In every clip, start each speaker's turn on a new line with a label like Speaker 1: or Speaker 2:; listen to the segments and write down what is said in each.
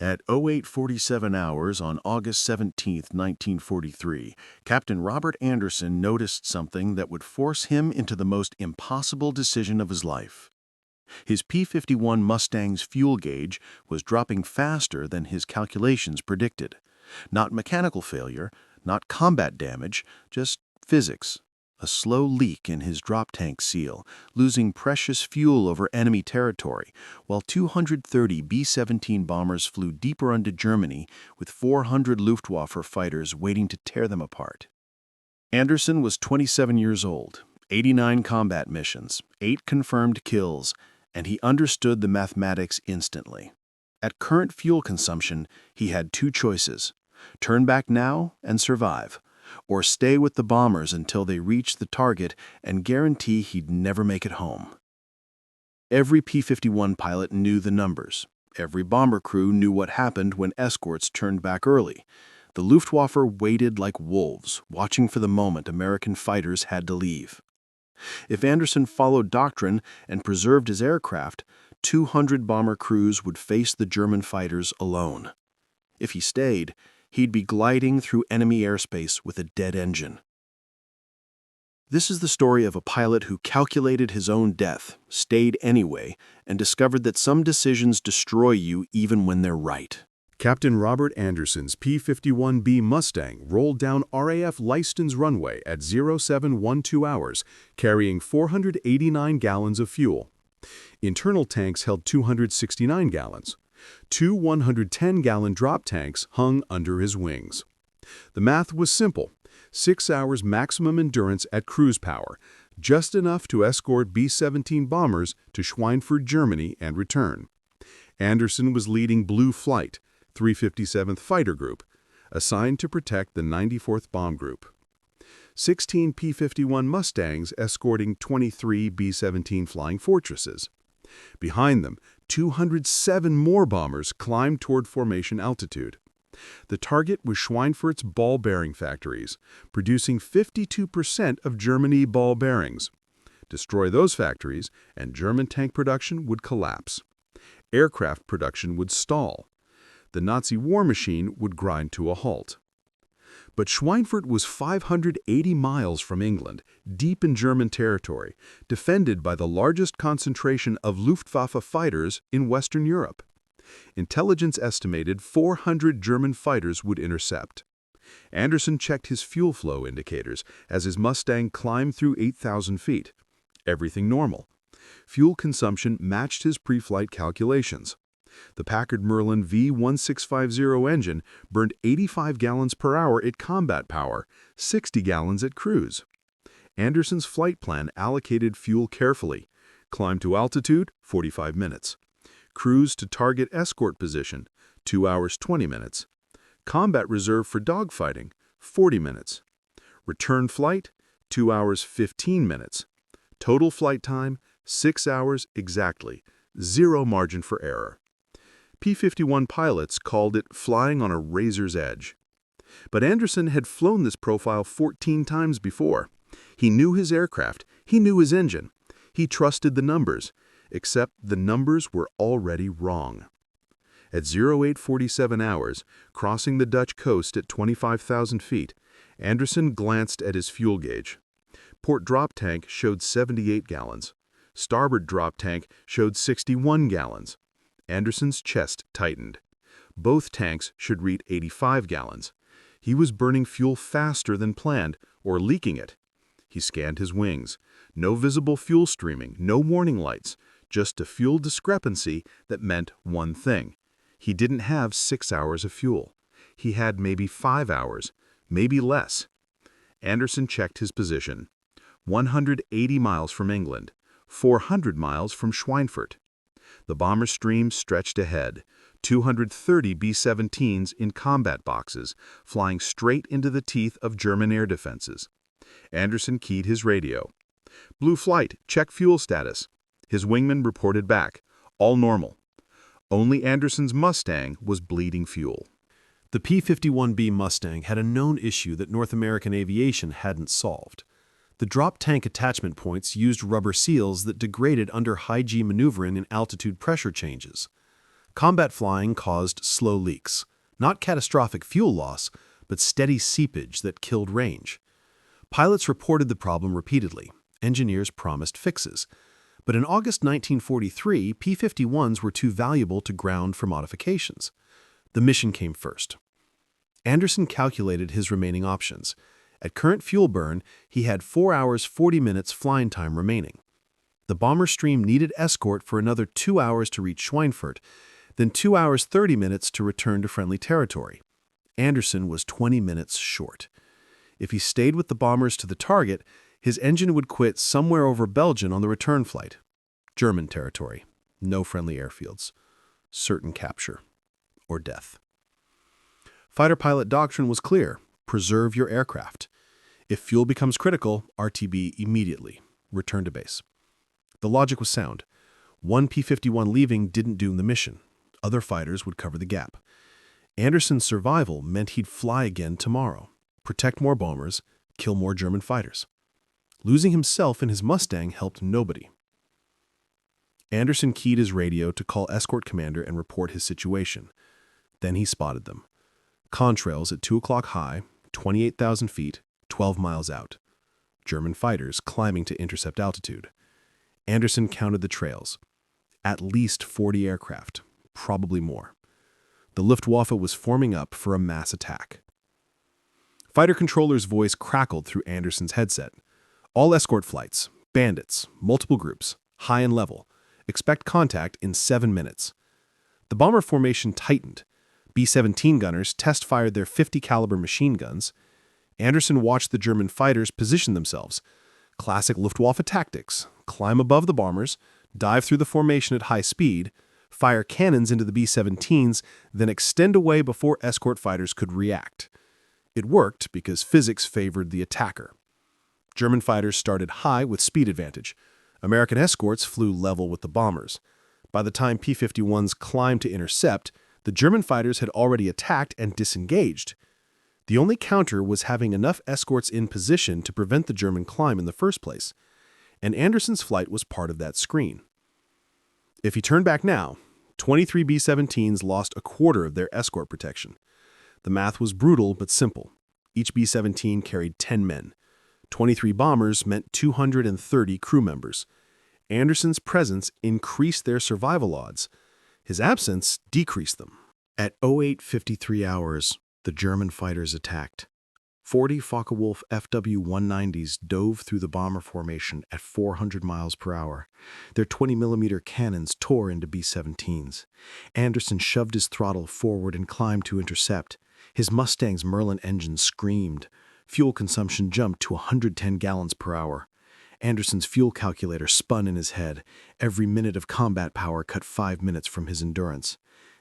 Speaker 1: At 0847 hours on August 17, 1943, Captain Robert Anderson noticed something that would force him into the most impossible decision of his life. His P-51 Mustang's fuel gauge was dropping faster than his calculations predicted. Not mechanical failure, not combat damage, just physics. A slow leak in his drop tank seal, losing precious fuel over enemy territory, while 230 B-17 bombers flew deeper into Germany with 400 Luftwaffe fighters waiting to tear them apart. Anderson was 27 years old, 89 combat missions, 8 confirmed kills, and he understood the mathematics instantly. At current fuel consumption, he had 2 choices: turn back now and survive, or stay with the bombers until they reached the target and guarantee he'd never make it home. Every P-51 pilot knew the numbers. Every bomber crew knew what happened when escorts turned back early. The Luftwaffe waited like wolves, watching for the moment American fighters had to leave. If Anderson followed doctrine and preserved his aircraft, 200 bomber crews would face the German fighters alone. If he stayed, he'd be gliding through enemy airspace with a dead engine. This is the story of a pilot who calculated his own death, stayed anyway, and discovered that some decisions destroy you even when they're right.
Speaker 2: Captain Robert Anderson's P-51B Mustang rolled down RAF Leiston's runway at 0712 hours, carrying 489 gallons of fuel. Internal tanks held 269 gallons. 2 110-gallon drop tanks hung under his wings. The math was simple: 6 hours maximum endurance at cruise power, just enough to escort B-17 bombers to Schweinfurt, Germany, and return. Anderson was leading Blue Flight, 357th Fighter Group, assigned to protect the 94th Bomb Group. 16 P-51 Mustangs escorting 23 B-17 Flying Fortresses. Behind them, 207 more bombers climbed toward formation altitude. The target was Schweinfurt's ball bearing factories, producing 52% of German ball bearings. Destroy those factories, and German tank production would collapse. Aircraft production would stall. The Nazi war machine would grind to a halt. But Schweinfurt was 580 miles from England, deep in German territory, defended by the largest concentration of Luftwaffe fighters in Western Europe. Intelligence estimated 400 German fighters would intercept. Anderson checked his fuel flow indicators as his Mustang climbed through 8,000 feet. Everything normal. Fuel consumption matched his pre-flight calculations. The Packard Merlin V1650 engine burned 85 gallons per hour at combat power, 60 gallons at cruise. Anderson's flight plan allocated fuel carefully. Climb to altitude, 45 minutes. Cruise to target escort position, 2 hours 20 minutes. Combat reserve for dogfighting, 40 minutes. Return flight, 2 hours 15 minutes. Total flight time, 6 hours exactly, 0 margin for error. P-51 pilots called it flying on a razor's edge. But Anderson had flown this profile 14 times before. He knew his aircraft, he knew his engine. He trusted the numbers, except the numbers were already wrong. At 0847 hours, crossing the Dutch coast at 25,000 feet, Anderson glanced at his fuel gauge. Port drop tank showed 78 gallons. Starboard drop tank showed 61 gallons. Anderson's chest tightened. Both tanks should read 85 gallons. He was burning fuel faster than planned, or leaking it. He scanned his wings. No visible fuel streaming, no warning lights, just a fuel discrepancy that meant one thing. He didn't have 6 hours of fuel. He had maybe 5 hours, maybe less. Anderson checked his position. 180 miles from England, 400 miles from Schweinfurt. The bomber stream stretched ahead, 230 B-17s in combat boxes, flying straight into the teeth of German air defenses. Anderson keyed his radio. Blue Flight, check fuel status. His wingman reported back, all normal. Only Anderson's Mustang was bleeding fuel.
Speaker 3: The P-51B Mustang had a known issue that North American aviation hadn't solved. The drop tank attachment points used rubber seals that degraded under high-G maneuvering and altitude pressure changes. Combat flying caused slow leaks, not catastrophic fuel loss, but steady seepage that killed range. Pilots reported the problem repeatedly. Engineers promised fixes. But in August 1943, P-51s were too valuable to ground for modifications. The mission came first. Anderson calculated his remaining options. At current fuel burn, he had 4 hours 40 minutes flying time remaining. The bomber stream needed escort for another 2 hours to reach Schweinfurt, then 2 hours 30 minutes to return to friendly territory. Anderson was 20 minutes short. If he stayed with the bombers to the target, his engine would quit somewhere over Belgium on the return flight. German territory. No friendly airfields. Certain capture. Or death. Fighter pilot doctrine was clear. Preserve your aircraft. If fuel becomes critical, RTB immediately. Return to base. The logic was sound. One P-51 leaving didn't doom the mission. Other fighters would cover the gap. Anderson's survival meant he'd fly again tomorrow, protect more bombers, kill more German fighters. Losing himself and his Mustang helped nobody. Anderson keyed his radio to call escort commander and report his situation. Then he spotted them. Contrails at 2 o'clock high, 28,000 feet, 12 miles out. German fighters climbing to intercept altitude. Anderson counted the trails. At least 40 aircraft, probably more. The Luftwaffe was forming up for a mass attack. Fighter controller's voice crackled through Anderson's headset. All escort flights, bandits, multiple groups, high and level. Expect contact in 7 minutes. The bomber formation tightened. B-17 gunners test-fired their .50 caliber machine guns. Anderson watched the German fighters position themselves. Classic Luftwaffe tactics. Climb above the bombers, dive through the formation at high speed, fire cannons into the B-17s, then extend away before escort fighters could react. It worked because physics favored the attacker. German fighters started high with speed advantage. American escorts flew level with the bombers. By the time P-51s climbed to intercept, the German fighters had already attacked and disengaged. The only counter was having enough escorts in position to prevent the German climb in the first place, and Anderson's flight was part of that screen. If he turned back now, 23 B-17s lost a quarter of their escort protection. The math was brutal but simple. Each B-17 carried 10 men. 23 bombers meant 230 crew members. Anderson's presence increased their survival odds. His absence decreased them.
Speaker 1: At 08:53 hours, the German fighters attacked. 40 Focke-Wulf FW-190s dove through the bomber formation at 400 miles per hour. Their 20mm cannons tore into B-17s. Anderson shoved his throttle forward and climbed to intercept. His Mustang's Merlin engine screamed. Fuel consumption jumped to 110 gallons per hour. Anderson's fuel calculator spun in his head. Every minute of combat power cut 5 minutes from his endurance.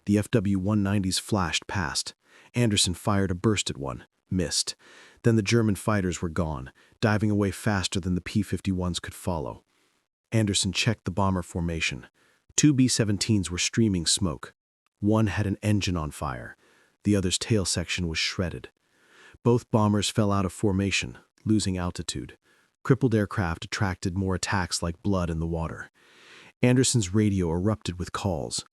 Speaker 1: The FW-190s flashed past. Anderson fired a burst at one. Missed. Then the German fighters were gone, diving away faster than the P-51s could follow. Anderson checked the bomber formation. 2 B-17s were streaming smoke. One had an engine on fire. The other's tail section was shredded. Both bombers fell out of formation, losing altitude. Crippled aircraft attracted more attacks like blood in the water. Anderson's radio erupted with calls.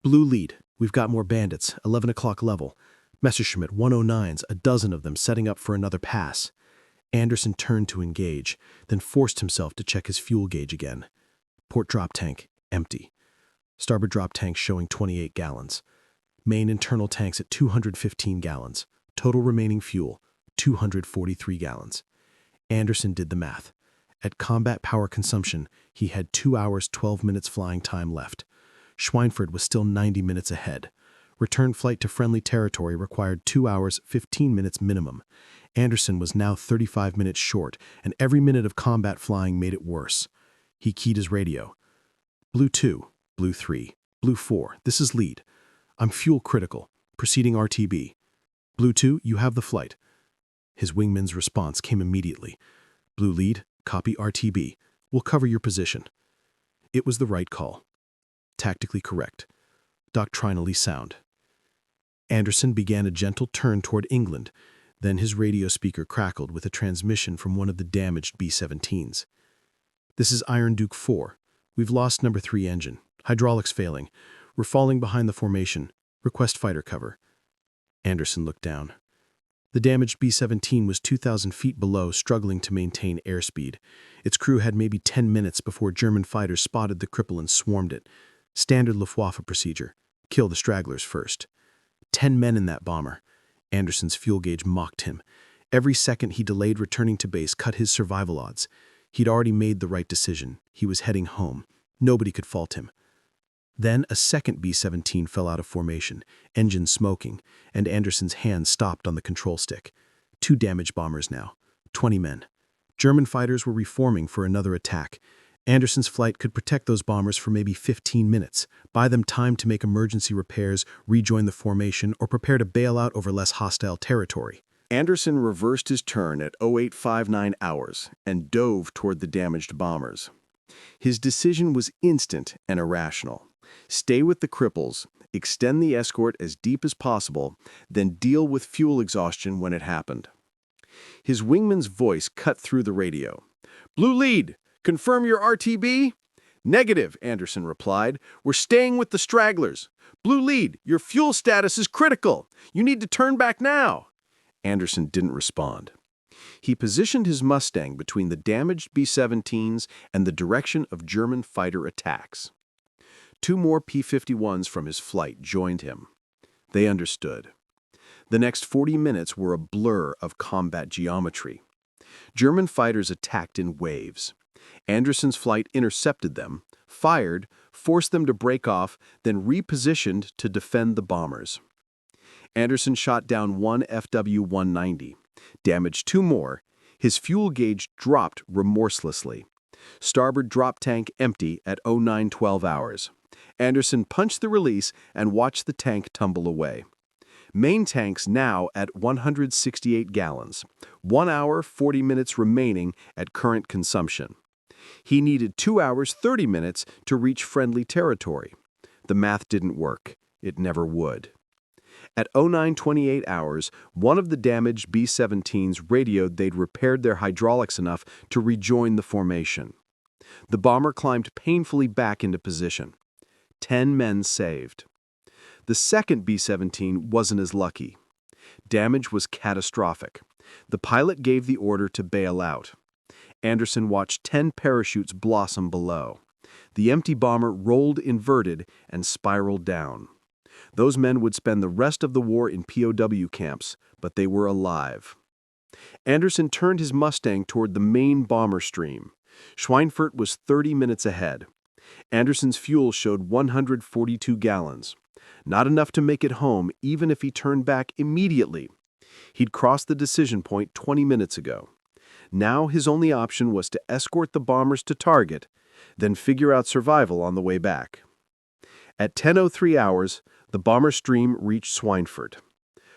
Speaker 1: Blue lead, we've got more bandits, 11 o'clock level. Messerschmitt 109s, a dozen of them setting up for another pass. Anderson turned to engage, then forced himself to check his fuel gauge again. Port drop tank, empty. Starboard drop tank showing 28 gallons. Main internal tanks at 215 gallons. Total remaining fuel, 243 gallons. Anderson did the math. At combat power consumption, he had 2 hours 12 minutes flying time left. Schweinfurt was still 90 minutes ahead. Return flight to friendly territory required 2 hours 15 minutes minimum. Anderson was now 35 minutes short, and every minute of combat flying made it worse. He keyed his radio. Blue 2, Blue 3, Blue 4, this is lead. I'm fuel critical. Proceeding RTB. Blue 2, you have the flight. His wingman's response came immediately. Blue lead, copy RTB. We'll cover your position. It was the right call. Tactically correct. Doctrinally sound. Anderson began a gentle turn toward England. Then his radio speaker crackled with a transmission from one of the damaged B-17s. This is Iron Duke 4. We've lost number 3 engine. Hydraulics failing.
Speaker 3: "We're falling behind the formation. Request fighter cover." Anderson looked down. The damaged B-17 was 2,000 feet below, struggling to maintain airspeed. Its crew had maybe 10 minutes before German fighters spotted the cripple and swarmed it. Standard Luftwaffe procedure: kill the stragglers first. 10 men in that bomber. Anderson's fuel gauge mocked him. Every second he delayed returning to base cut his survival odds. He'd already made the right decision. He was heading home. Nobody could fault him. Then a second B-17 fell out of formation, engine smoking, and Anderson's hand stopped on the control stick. 2 damaged bombers now, 20 men. German fighters were reforming for another attack. Anderson's flight could protect those bombers for maybe 15 minutes, buy them time to make emergency repairs, rejoin the formation, or prepare to bail out over less hostile territory.
Speaker 1: Anderson reversed his turn at 0859 hours and dove toward the damaged bombers. His decision was instant and irrational. Stay with the cripples, extend the escort as deep as possible, then deal with fuel exhaustion when it happened. His wingman's voice cut through the radio. "Blue lead, confirm your RTB?" "Negative," Anderson replied. "We're staying with the stragglers." "Blue lead, your fuel status is critical. You need to turn back now." Anderson didn't respond. He positioned his Mustang between the damaged B-17s and the direction of German fighter attacks. 2 more P-51s from his flight joined him. They understood. The next 40 minutes were a blur of combat geometry. German fighters attacked in waves. Anderson's flight intercepted them, fired, forced them to break off, then repositioned to defend the bombers. Anderson shot down 1 FW-190, damaged 2 more. His fuel gauge dropped remorselessly. Starboard drop tank empty at 0912 hours. Anderson punched the release and watched the tank tumble away. Main tanks now at 168 gallons. 1 hour, 40 minutes remaining at current consumption. He needed 2 hours, 30 minutes to reach friendly territory. The math didn't work. It never would. At 0928 hours, one of the damaged B-17s radioed they'd repaired their hydraulics enough to rejoin the formation. The bomber climbed painfully back into position. 10 men saved. The second B-17 wasn't as lucky. Damage was catastrophic. The pilot gave the order to bail out. Anderson watched 10 parachutes blossom below. The empty bomber rolled inverted and spiraled down. Those men would spend the rest of the war in POW camps, but they were alive. Anderson turned his Mustang toward the main bomber stream. Schweinfurt was 30 minutes ahead. Anderson's fuel showed 142 gallons. Not enough to make it home even if he turned back immediately. He'd crossed the decision point 20 minutes ago. Now his only option was to escort the bombers to target, then figure out survival on the way back. At 10:03 hours, the bomber stream reached Schweinfurt.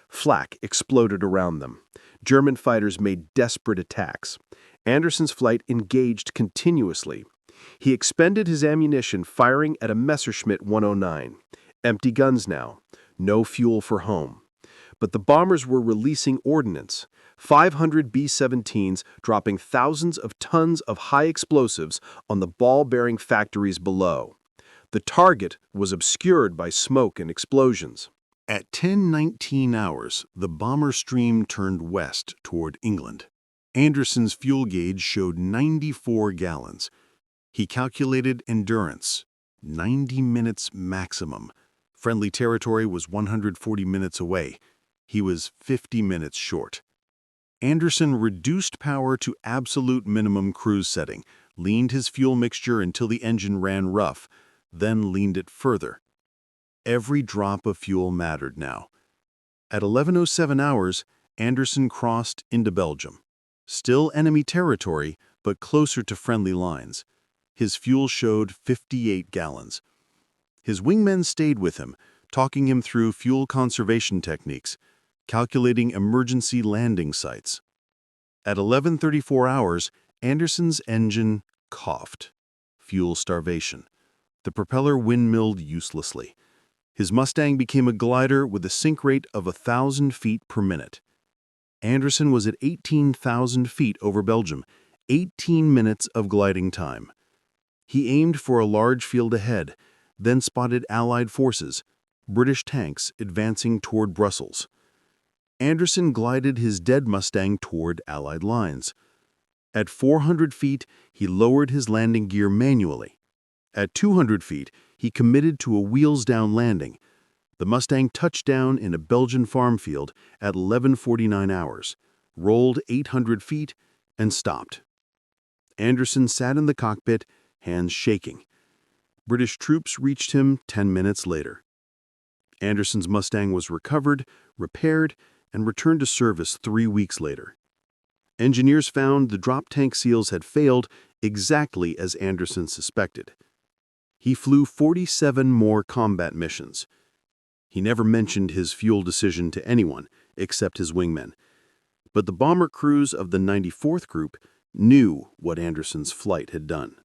Speaker 1: Flak exploded around them. German fighters made desperate attacks. Anderson's flight engaged continuously. He expended his ammunition firing at a Messerschmitt 109. Empty guns now. No fuel for home. But the bombers were releasing ordnance. 500 B-17s dropping thousands of tons of high explosives on the ball-bearing factories below. The target was obscured by smoke and explosions.
Speaker 2: At 10:19 hours, the bomber stream turned west toward England. Anderson's fuel gauge showed 94 gallons. He calculated endurance, 90 minutes maximum. Friendly territory was 140 minutes away. He was 50 minutes short. Anderson reduced power to absolute minimum cruise setting, leaned his fuel mixture until the engine ran rough, then leaned it further. Every drop of fuel mattered now. At 11:07 hours, Anderson crossed into Belgium. Still enemy territory, but closer to friendly lines. His fuel showed 58 gallons. His wingmen stayed with him, talking him through fuel conservation techniques, calculating emergency landing sites. At 11:34 hours, Anderson's engine coughed. Fuel starvation. The propeller windmilled uselessly. His Mustang became a glider with a sink rate of 1,000 feet per minute. Anderson was at 18,000 feet over Belgium, 18 minutes of gliding time. He aimed for a large field ahead, then spotted Allied forces, British tanks advancing toward Brussels. Anderson glided his dead Mustang toward Allied lines. At 400 feet, he lowered his landing gear manually. At 200 feet, he committed to a wheels-down landing. The Mustang touched down in a Belgian farm field at 11:49 hours, rolled 800 feet, and stopped. Anderson sat in the cockpit, hands shaking. British troops reached him 10 minutes later. Anderson's Mustang was recovered, repaired, and returned to service 3 weeks later. Engineers found the drop tank seals had failed exactly as Anderson suspected. He flew 47 more combat missions. He never mentioned his fuel decision to anyone except his wingmen. But the bomber crews of the 94th Group knew what Anderson's flight had done.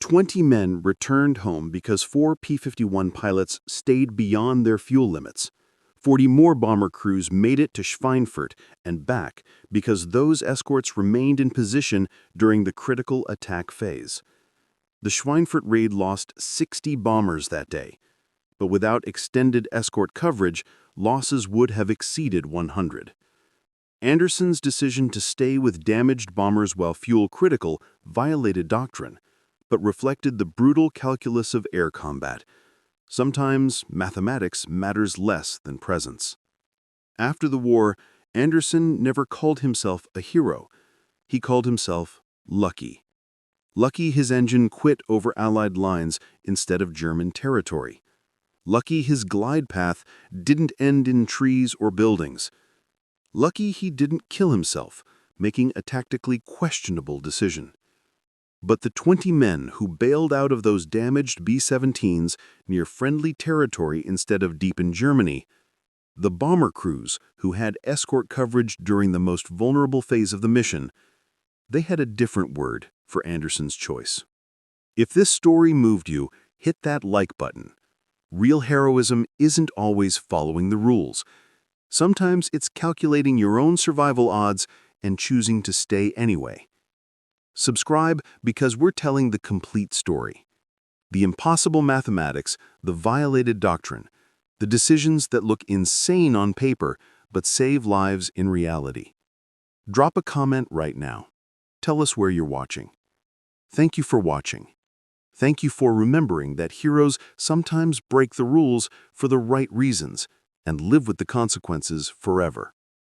Speaker 2: 20 men returned home because 4 P-51 pilots stayed beyond their fuel limits. 40 more bomber crews made it to Schweinfurt and back because those escorts remained in position during the critical attack phase. The Schweinfurt raid lost 60 bombers that day, but without extended escort coverage, losses would have exceeded 100. Anderson's decision to stay with damaged bombers while fuel critical violated doctrine, but reflected the brutal calculus of air combat. Sometimes mathematics matters less than presence. After the war, Anderson never called himself a hero. He called himself lucky. Lucky his engine quit over Allied lines instead of German territory. Lucky his glide path didn't end in trees or buildings. Lucky he didn't kill himself, making a tactically questionable decision. But the 20 men who bailed out of those damaged B-17s near friendly territory instead of deep in Germany, the bomber crews who had escort coverage during the most vulnerable phase of the mission, they had a different word for Anderson's choice. If this story moved you, hit that like button. Real heroism isn't always following the rules. Sometimes it's calculating your own survival odds and choosing to stay anyway. Subscribe because we're telling the complete story. The impossible mathematics, the violated doctrine, the decisions that look insane on paper but save lives in reality. Drop a comment right now. Tell us where you're watching. Thank you for watching. Thank you for remembering that heroes sometimes break the rules for the right reasons and live with the consequences forever.